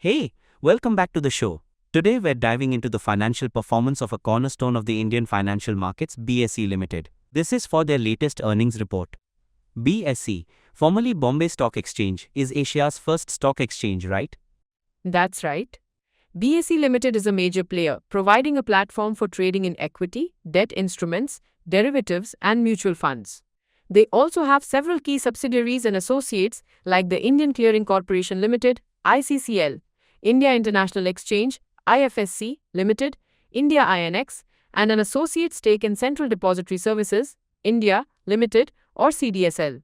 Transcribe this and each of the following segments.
Hey, welcome back to the show. Today we're diving into the financial performance of a cornerstone of the Indian financial markets, BSE Limited. This is for their latest earnings report. BSE, formerly Bombay Stock Exchange, is Asia's first stock exchange, right? That's right. BSE Limited is a major player, providing a platform for trading in equity, debt instruments, derivatives, and mutual funds. They also have several key subsidiaries and associates like the Indian Clearing Corporation Limited, ICCL, India International Exchange, IFSC Limited, India INX, and an associate stake in Central Depository Services, India Limited, or CDSL.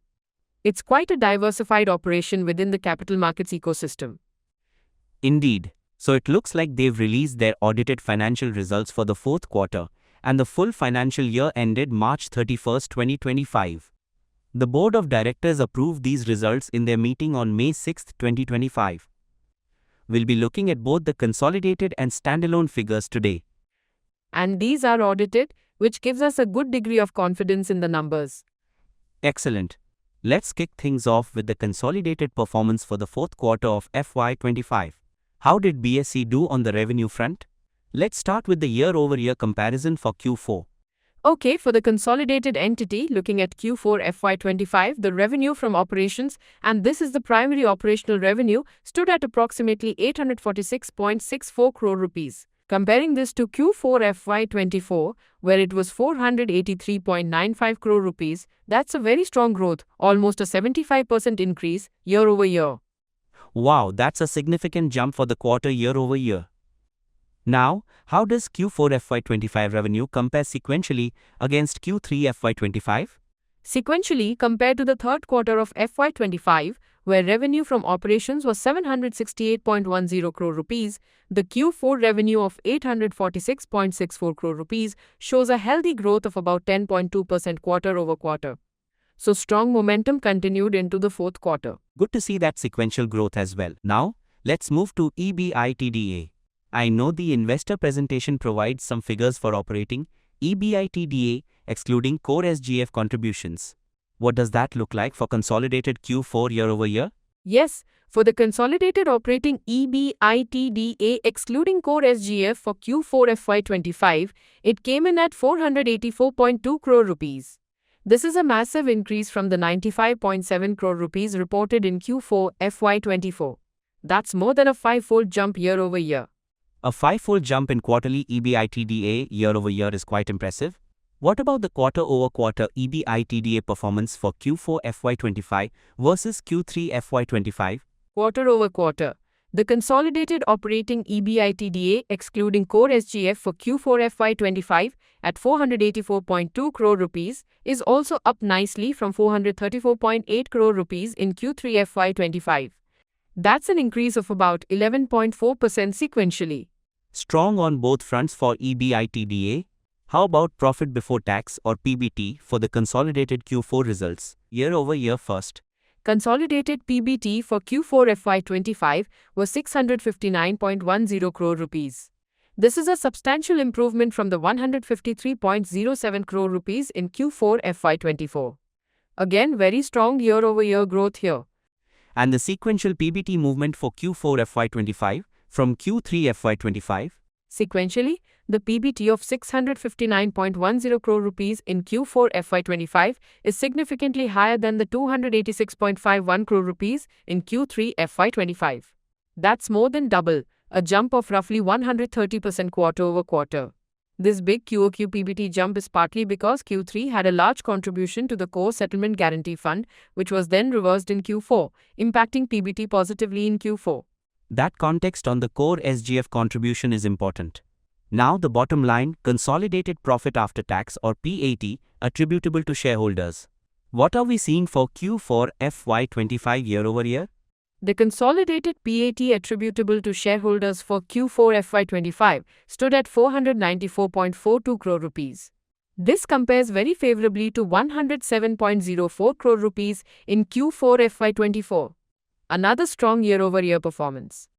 It's quite a diversified operation within the capital markets ecosystem. Indeed. So it looks like they've released their audited financial results for the fourth quarter, and the full financial year ended March 31, 2025. The Board of Directors approved these results in their meeting on May 6, 2025. We'll be looking at both the consolidated and standalone figures today. And these are audited, which gives us a good degree of confidence in the numbers. Excellent. Let's kick things off with the consolidated performance for the fourth quarter of FY25. How did BSE do on the revenue front? Let's start with the year-over-year comparison for Q4. Okay, for the consolidated entity, looking at Q4 FY25, the revenue from operations, and this is the primary operational revenue, stood at approximately 846.64 crore rupees. Comparing this to Q4 FY24, where it was 483.95 crore rupees, that's a very strong growth, almost a 75% increase year over year. Wow, that's a significant jump for the quarter year-over-year. Now, how does Q4 FY25 revenue compare sequentially against Q3 FY25? Sequentially, compared to the third quarter of FY25, where revenue from operations was 768.10 crore rupees, the Q4 revenue of 846.64 crore rupees shows a healthy growth of about 10.2% quarter over quarter. So strong momentum continued into the fourth quarter. Good to see that sequential growth as well. Now, let's move to EBITDA. I know the investor presentation provides some figures for operating EBITDA excluding core SGF contributions. What does that look like for consolidated Q4 year-over-year? Yes, for the consolidated operating EBITDA excluding core SGF for Q4 FY25, it came in at 484.2 crore rupees. This is a massive increase from the 95.7 crore rupees reported in Q4 FY24. That's more than a five-fold jump year over year. A five-fold jump in quarterly EBITDA year-over-year is quite impressive. What about the quarter-over-quarter EBITDA performance for Q4 FY25 versus Q3 FY25? Quarter over quarter, the consolidated operating EBITDA excluding core SGF for Q4 FY25 at 484.2 crore rupees is also up nicely from 434.8 crore rupees in Q3 FY25. That's an increase of about 11.4% sequentially. Strong on both fronts for EBITDA. How about profit before tax or PBT for the consolidated Q4 results, year-over-year first? Consolidated PBT for Q4 FY25 was 659.10 crore rupees. This is a substantial improvement from the 153.07 crore rupees in Q4 FY24. Again, very strong year-over-year growth here. And the sequential PBT movement for Q4 FY25 from Q3 FY25? Sequentially, the PBT of 659.10 crore rupees in Q4 FY25 is significantly higher than the 286.51 crore rupees in Q3 FY25. That's more than double, a jump of roughly 130% quarter over quarter. This big QoQ PBT jump is partly because Q3 had a large contribution to the core settlement guarantee fund, which was then reversed in Q4, impacting PBT positively in Q4. That context on the core SGF contribution is important. Now the bottom line, consolidated profit after tax or PAT attributable to shareholders. What are we seeing for Q4 FY25 year-over-year? The consolidated PAT attributable to shareholders for Q4 FY25 stood at 494.42 crore rupees. This compares very favorably to 107.04 crore rupees in Q4 FY24. Another strong year-over-year performance.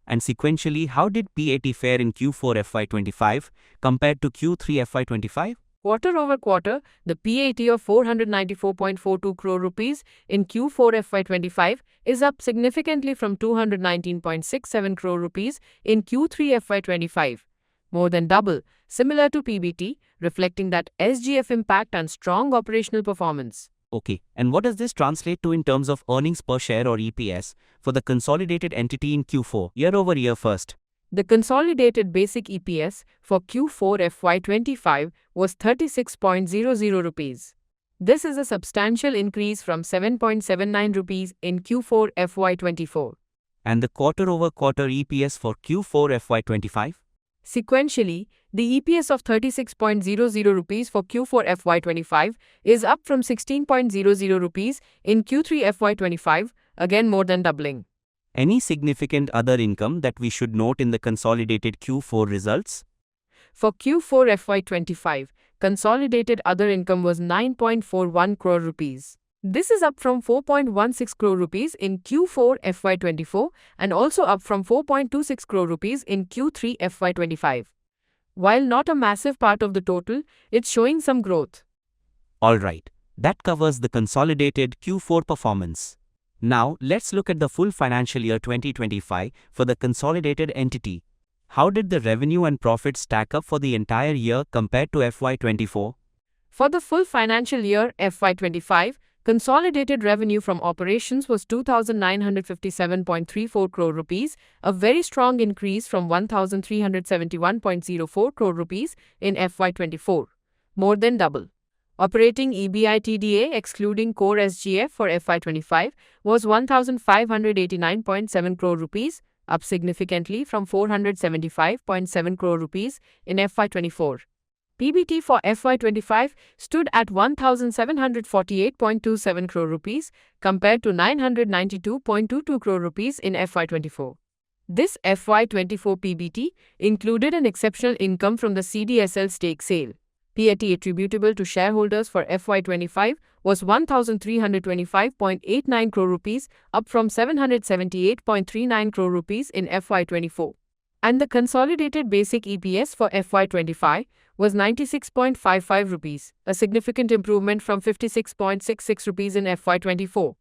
And sequentially, how did PAT fare in Q4 FY25 compared to Q3 FY25? Quarter over quarter, the PAT of 494.42 crore rupees in Q4 FY25 is up significantly from 219.67 crore rupees in Q3 FY25, more than double, similar to PBT, reflecting that SGF impact and strong operational performance. Okay, and what does this translate to in terms of earnings per share or EPS for the consolidated entity in Q4, year over year first? The consolidated basic EPS for Q4 FY25 was 36.00 rupees. This is a substantial increase from 7.79 rupees in Q4 FY24. And the quarter over quarter EPS for Q4 FY25? Sequentially, the EPS of 36.00 rupees for Q4 FY25 is up from 16.00 rupees in Q3 FY25, again more than doubling. Any significant other income that we should note in the consolidated Q4 results? For Q4 FY25, consolidated other income was 9.41 crore rupees. This is up from 4.16 crore rupees in Q4 FY24 and also up from 4.26 crore rupees in Q3 FY25. While not a massive part of the total, it's showing some growth. Alright, that covers the consolidated Q4 performance. Now, let's look at the full financial year 2025 for the consolidated entity. How did the revenue and profits stack up for the entire year compared to FY24? For the full financial year FY25, consolidated revenue from operations was 2,957.34 crore rupees, a very strong increase from 1,371.04 crore rupees in FY24, more than double. Operating EBITDA excluding core SGF for FY25 was 1,589.7 crore rupees, up significantly from 475.7 crore rupees in FY24. PBT for FY25 stood at 1,748.27 crore rupees compared to 992.22 crore rupees in FY24. This FY24 PBT included an exceptional income from the CDSL stake sale. PAT attributable to shareholders for FY25 was 1,325.89 crore rupees, up from 778.39 crore rupees in FY24. And the consolidated basic EPS for FY25 was 96.55 rupees, a significant improvement from 56.66 rupees in FY24.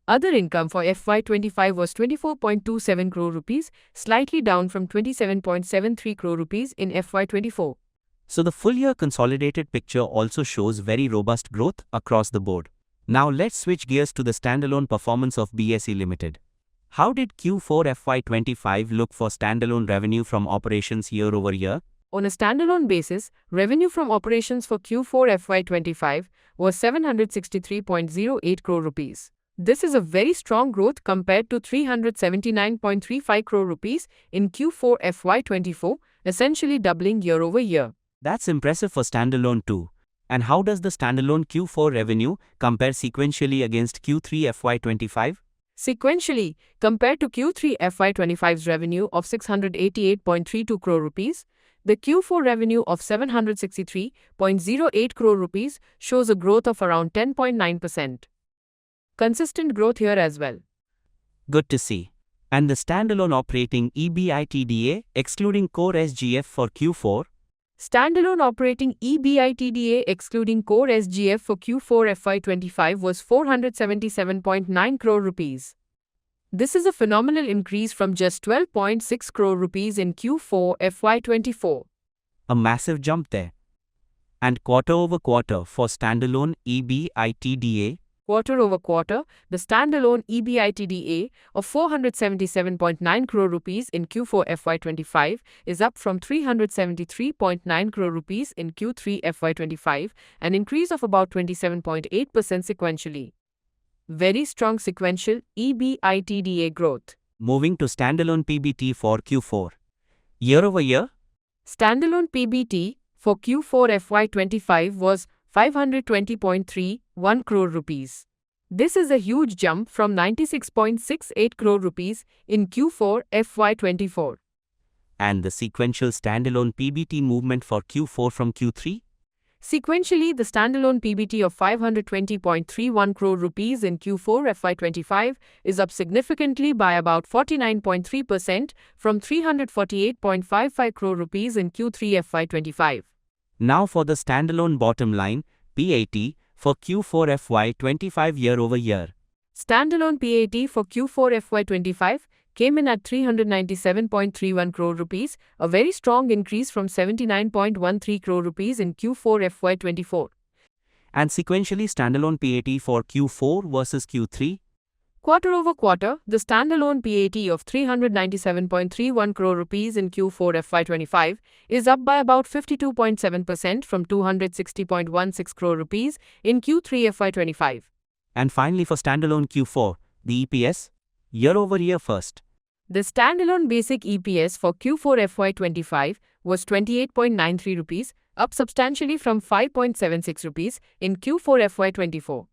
Other income for FY25 was 24.27 crore rupees, slightly down from 27.73 crore rupees in FY24. So the full year consolidated picture also shows very robust growth across the board. Now let's switch gears to the standalone performance of BSE Limited. How did Q4 FY25 look for standalone revenue from operations year over year? On a standalone basis, revenue from operations for Q4 FY25 was 763.08 crore rupees. This is a very strong growth compared to 379.35 crore rupees in Q4 FY24, essentially doubling year over year. That's impressive for standalone too. And how does the standalone Q4 revenue compare sequentially against Q3 FY25? Sequentially, compared to Q3 FY25's revenue of 688.32 crore rupees, the Q4 revenue of 763.08 crore rupees shows a growth of around 10.9%. Consistent growth here as well. Good to see. And the standalone operating EBITDA excluding core SGF for Q4? Standalone operating EBITDA excluding core SGF for Q4 FY25 was 477.9 crore rupees. This is a phenomenal increase from just 12.6 crore rupees in Q4 FY24. A massive jump there. And quarter over quarter for standalone EBITDA? Quarter over quarter, the standalone EBITDA of 477.9 crore rupees in Q4 FY25 is up from 373.9 crore rupees in Q3 FY25, an increase of about 27.8% sequentially. Very strong sequential EBITDA growth. Moving to standalone PBT for Q4. Year over year? Standalone PBT for Q4 FY25 was 520.31 crore rupees. This is a huge jump from 96.68 crore rupees in Q4 FY24. And the sequential standalone PBT movement for Q4 from Q3? Sequentially, the standalone PBT of 520.31 crore rupees in Q4 FY25 is up significantly by about 49.3% from 348.55 crore rupees in Q3 FY25. Now for the standalone bottom line, PAT, for Q4 FY25 year-over-year. Standalone PAT for Q4 FY25 came in at 397.31 crore rupees, a very strong increase from 79.13 crore rupees in Q4 FY24. And sequentially standalone PAT for Q4 versus Q3. Quarter over quarter, the standalone PAT of 397.31 crore rupees in Q4 FY25 is up by about 52.7% from 260.16 crore rupees in Q3 FY25. And finally for standalone Q4, the EPS, year-over-year first. The standalone basic EPS for Q4 FY25 was 28.93 rupees, up substantially from 5.76 rupees in Q4 FY24.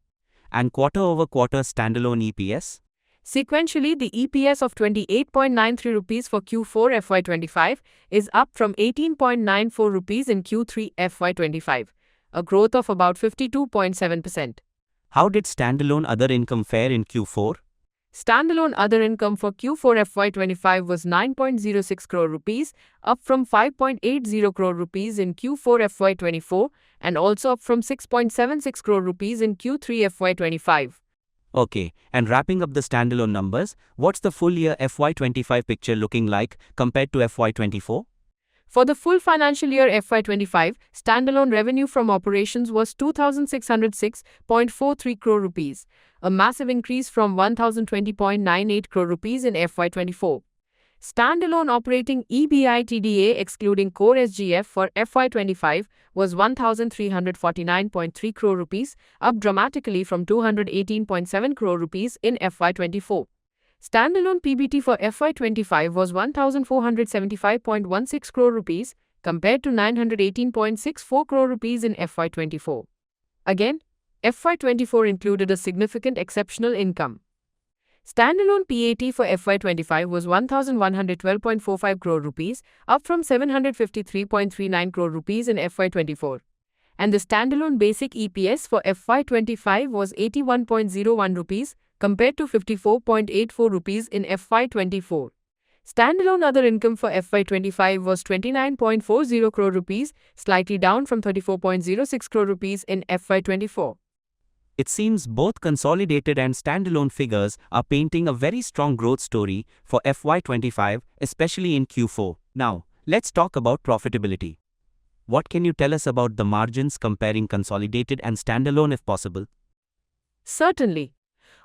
And quarter-over-quarter standalone EPS? Sequentially, the EPS of 28.93 rupees for Q4 FY25 is up from 18.94 rupees in Q3 FY25, a growth of about 52.7%. How did standalone other income fare in Q4? Standalone other income for Q4 FY25 was 9.06 crore rupees, up from 5.80 crore rupees in Q4 FY24 and also up from 6.76 crore rupees in Q3 FY25. Okay, and wrapping up the standalone numbers, what's the full year FY25 picture looking like compared to FY24? For the full financial year FY25, standalone revenue from operations was 2,606.43 crore rupees, a massive increase from 1,020.98 crore rupees in FY24. Standalone operating EBITDA excluding core SGF for FY25 was 1,349.3 crore rupees, up dramatically from 218.7 crore rupees in FY24. Standalone PBT for FY25 was 1,475.16 crore rupees compared to 918.64 crore rupees in FY24. Again, FY24 included a significant exceptional income. Standalone PAT for FY25 was 1,112.45 crore rupees, up from 753.39 crore rupees in FY24. And the standalone basic EPS for FY25 was 81.01 rupees, compared to 54.84 rupees in FY24. Standalone other income for FY25 was 29.40 crore rupees, slightly down from 34.06 crore rupees in FY24. It seems both consolidated and standalone figures are painting a very strong growth story for FY25, especially in Q4. Now, let's talk about profitability. What can you tell us about the margins comparing consolidated and standalone if possible? Certainly.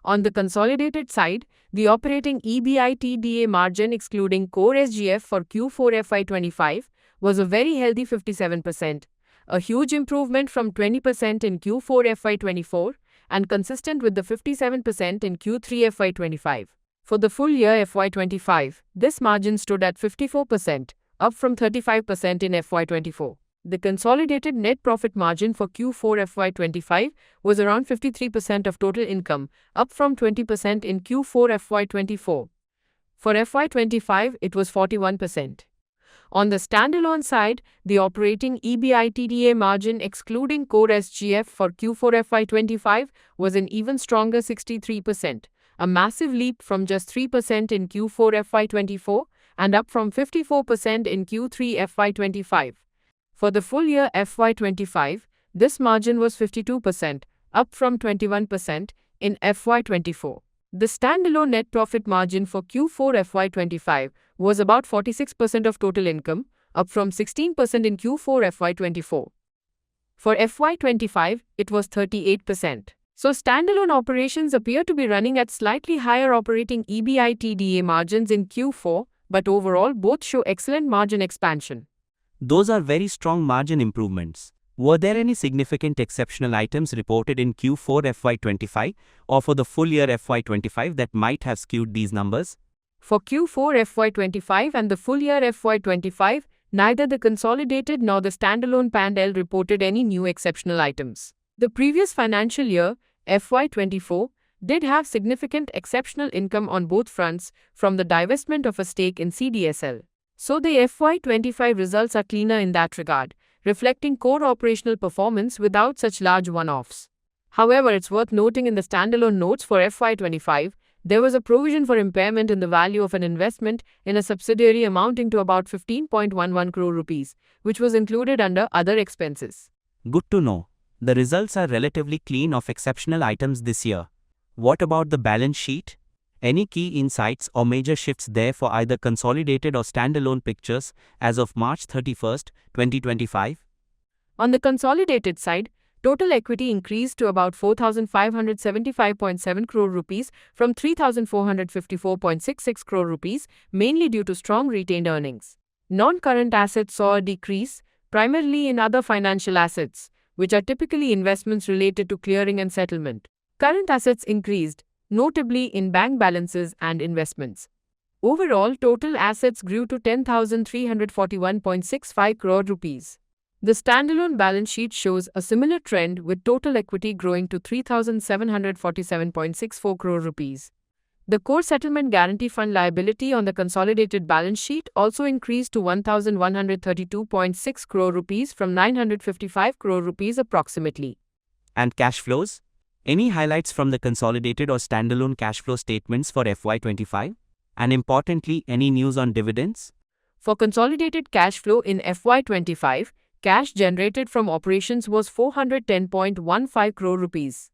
On the consolidated side, the operating EBITDA margin excluding core SGF for Q4 FY25 was a very healthy 57%, a huge improvement from 20% in Q4 FY24 and consistent with the 57% in Q3 FY25. For the full year FY25, this margin stood at 54%, up from 35% in FY24. The consolidated net profit margin for Q4 FY25 was around 53% of total income, up from 20% in Q4 FY24. For FY25, it was 41%. On the standalone side, the operating EBITDA margin excluding core SGF for Q4 FY25 was an even stronger 63%, a massive leap from just 3% in Q4 FY24 and up from 54% in Q3 FY25. For the full year FY25, this margin was 52%, up from 21% in FY24. The standalone net profit margin for Q4 FY25 was about 46% of total income, up from 16% in Q4 FY24. For FY25, it was 38%. So standalone operations appear to be running at slightly higher operating EBITDA margins in Q4, but overall both show excellent margin expansion. Those are very strong margin improvements. Were there any significant exceptional items reported in Q4 FY25 or for the full year FY25 that might have skewed these numbers? For Q4 FY25 and the full year FY25, neither the consolidated nor the standalone P&L reported any new exceptional items. The previous financial year, FY24, did have significant exceptional income on both fronts from the divestment of a stake in CDSL. So the FY25 results are cleaner in that regard, reflecting core operational performance without such large one-offs. However, it's worth noting in the standalone notes for FY25, There was a provision for impairment in the value of an investment in a subsidiary amounting to about 15.11 crore rupees, which was included under other expenses. Good to know. The results are relatively clean of exceptional items this year. What about the balance sheet? Any key insights or major shifts there for either consolidated or standalone pictures as of March 31st, 2025? On the consolidated side, total equity increased to about 4,575.7 crore rupees from 3,454.66 crore rupees, mainly due to strong retained earnings. Non-current assets saw a decrease, primarily in other financial assets, which are typically investments related to clearing and settlement. Current assets increased, notably in bank balances and investments. Overall, total assets grew to 10,341.65 crore rupees. The standalone balance sheet shows a similar trend, with total equity growing to 3,747.64 crore rupees. The core settlement guarantee fund liability on the consolidated balance sheet also increased to 1,132.6 crore rupees from 955 crore rupees approximately. And cash flows? Any highlights from the consolidated or standalone cash flow statements for FY25? And importantly, any news on dividends? For consolidated cash flow in FY25, cash generated from operations was 410.15 crore rupees.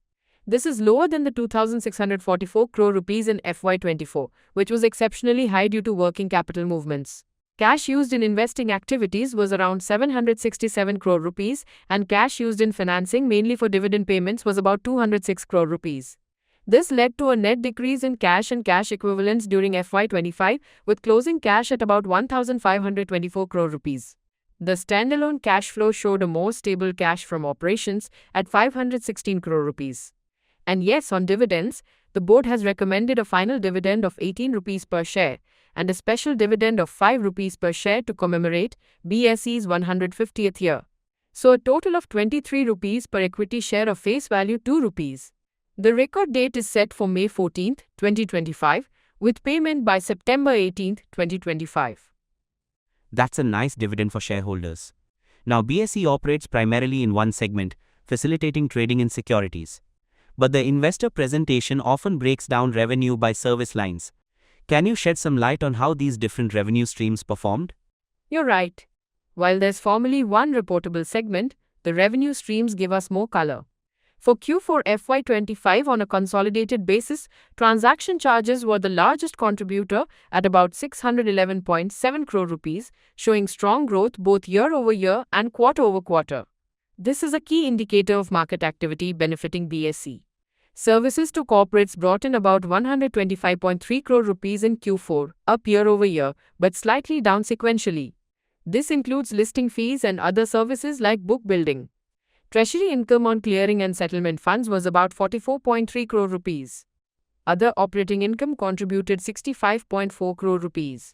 This is lower than the 2,644 crore rupees in FY24, which was exceptionally high due to working capital movements. Cash used in investing activities was around 767 crore rupees, and cash used in financing, mainly for dividend payments, was about 206 crore rupees. This led to a net decrease in cash and cash equivalents during FY25, with closing cash at about 1,524 crore rupees. The standalone cash flow showed a more stable cash from operations at 516 crore rupees. And yes, on dividends, the board has recommended a final dividend of 18 rupees per share and a special dividend of 5 rupees per share to commemorate BSE's 150th year. So a total of 23 rupees per equity share of face value 2 rupees. The record date is set for May 14, 2025, with payment by September 18, 2025. That's a nice dividend for shareholders. Now, BSE operates primarily in one segment, facilitating trading in securities. But the investor presentation often breaks down revenue by service lines. Can you shed some light on how these different revenue streams performed? You're right. While there's formally one reportable segment, the revenue streams give us more color. For Q4 FY25 on a consolidated basis, transaction charges were the largest contributor at about 611.7 crore rupees, showing strong growth both year-over-year and quarter-over-quarter. This is a key indicator of market activity benefiting BSE. Services to corporates brought in about 125.3 crore rupees in Q4, up year-over-year, but slightly down sequentially. This includes listing fees and other services like book building. Treasury income on clearing and settlement funds was about 44.3 crore rupees. Other operating income contributed 65.4 crore rupees.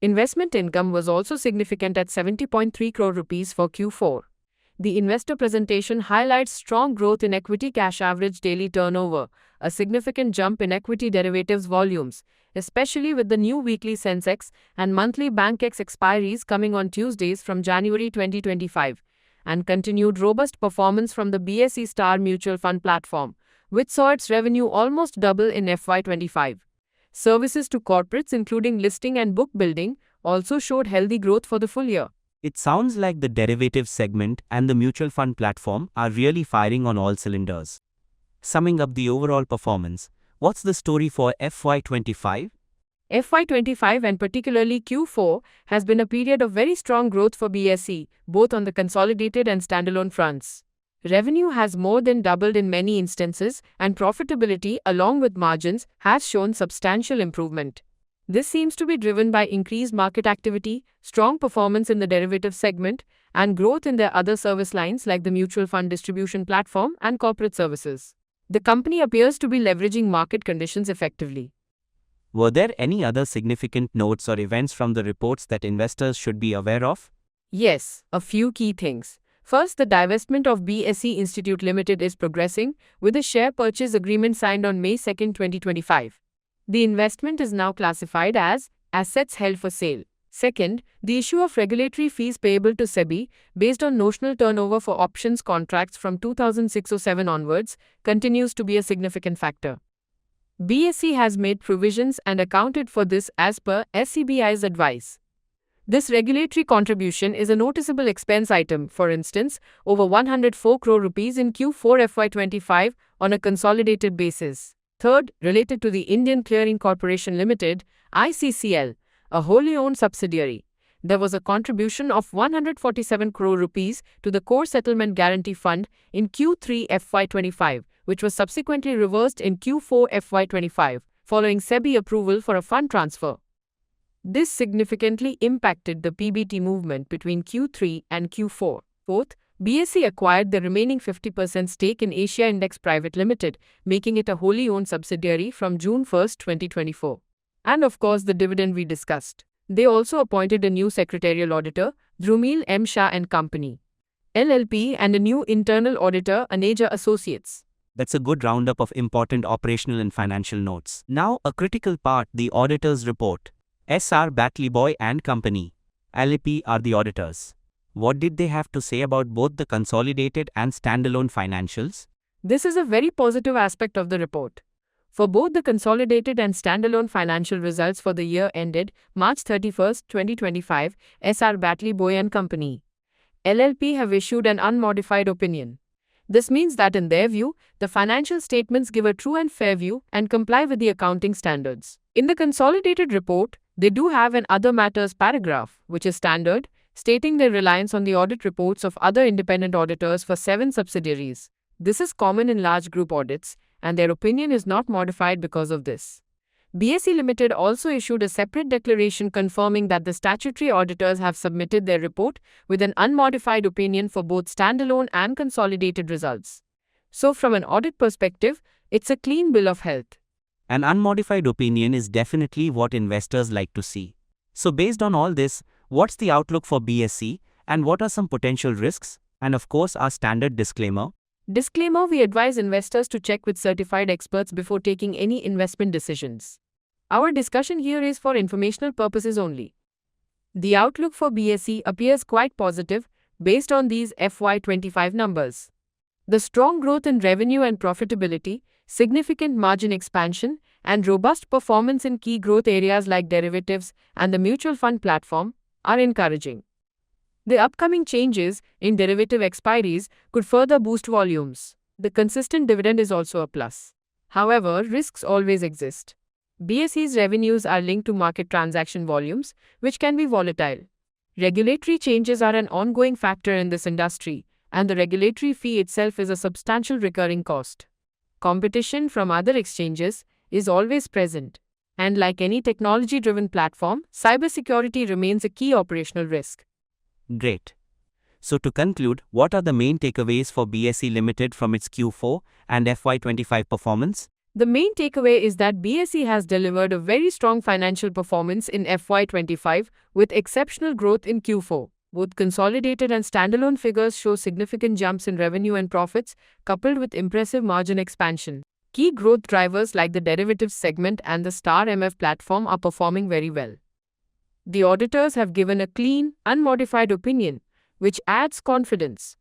Investment income was also significant at 70.3 crore rupees for Q4. The investor presentation highlights strong growth in equity cash average daily turnover, a significant jump in equity derivatives volumes, especially with the new weekly Sensex and monthly BankX expiries coming on Tuesdays from January 2025, and continued robust performance from the BSE Star Mutual Fund platform, which saw its revenue almost double in FY25. Services to corporates, including listing and book building, also showed healthy growth for the full year. It sounds like the derivatives segment and the mutual fund platform are really firing on all cylinders. Summing up the overall performance, what's the story for FY25? FY25 and particularly Q4 has been a period of very strong growth for BSE, both on the consolidated and standalone fronts. Revenue has more than doubled in many instances, and profitability, along with margins, has shown substantial improvement. This seems to be driven by increased market activity, strong performance in the derivatives segment, and growth in their other service lines like the mutual fund distribution platform and corporate services. The company appears to be leveraging market conditions effectively. Were there any other significant notes or events from the reports that investors should be aware of? Yes, a few key things. First, the divestment of BSE Institute Limited is progressing, with a share purchase agreement signed on May 2, 2025. The investment is now classified as assets held for sale. Second, the issue of regulatory fees payable to SEBI, based on notional turnover for options contracts from 2006-07 onwards, continues to be a significant factor. BSE has made provisions and accounted for this as per SCBI's advice. This regulatory contribution is a noticeable expense item, for instance, over 104 crore rupees in Q4 FY25 on a consolidated basis. Third, related to the Indian Clearing Corporation Limited, ICCL, a wholly owned subsidiary. There was a contribution of 147 crore rupees to the Core Settlement Guarantee Fund in Q3 FY25, which was subsequently reversed in Q4 FY25, following SEBI approval for a fund transfer. This significantly impacted the PBT movement between Q3 and Q4. Fourth, BSE acquired the remaining 50% stake in Asia Index Private Limited, making it a wholly owned subsidiary from June 1, 2024. And of course, the dividend we discussed. They also appointed a new secretarial auditor, Dhrumil M. Shah and Company, LLP, and a new internal auditor, Aneja Associates. That's a good roundup of important operational and financial notes. Now, a critical part, the auditor's report. S.R. Batley and Company, LLP, are the auditors. What did they have to say about both the consolidated and standalone financials? This is a very positive aspect of the report. For both the consolidated and standalone financial results for the year ended March 31, 2025, S.R. Batley and Company, LLP, have issued an unmodified opinion. This means that in their view, the financial statements give a true and fair view and comply with the accounting standards. In the consolidated report, they do have an other matters paragraph, which is standard, stating their reliance on the audit reports of other independent auditors for 7 subsidiaries. This is common in large group audits, and their opinion is not modified because of this. BSE Limited also issued a separate declaration confirming that the statutory auditors have submitted their report with an unmodified opinion for both standalone and consolidated results. So from an audit perspective, it's a clean bill of health. An unmodified opinion is definitely what investors like to see. So based on all this, what's the outlook for BSE and what are some potential risks? And of course, our standard disclaimer. Disclaimer: we advise investors to check with certified experts before taking any investment decisions. Our discussion here is for informational purposes only. The outlook for BSE appears quite positive based on these FY25 numbers. The strong growth in revenue and profitability, significant margin expansion, and robust performance in key growth areas like derivatives and the mutual fund platform are encouraging. The upcoming changes in derivative expiries could further boost volumes. The consistent dividend is also a plus. However, risks always exist. BSE's revenues are linked to market transaction volumes, which can be volatile. Regulatory changes are an ongoing factor in this industry, and the regulatory fee itself is a substantial recurring cost. Competition from other exchanges is always present. And like any technology-driven platform, cybersecurity remains a key operational risk. Great. So to conclude, what are the main takeaways for BSE Limited from its Q4 and FY25 performance? The main takeaway is that BSE has delivered a very strong financial performance in FY25 with exceptional growth in Q4. Both consolidated and standalone figures show significant jumps in revenue and profits, coupled with impressive margin expansion. Key growth drivers like the derivatives segment and the Star MF platform are performing very well. The auditors have given a clean, unmodified opinion, which adds confidence.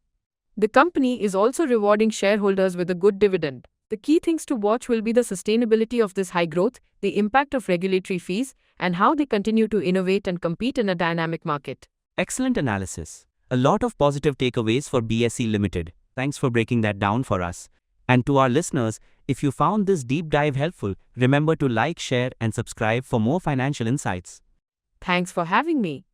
The company is also rewarding shareholders with a good dividend. The key things to watch will be the sustainability of this high growth, the impact of regulatory fees, and how they continue to innovate and compete in a dynamic market. Excellent analysis. A lot of positive takeaways for BSE Limited. Thanks for breaking that down for us. And to our listeners, if you found this deep dive helpful, remember to like, share, and subscribe for more financial insights. Thanks for having me.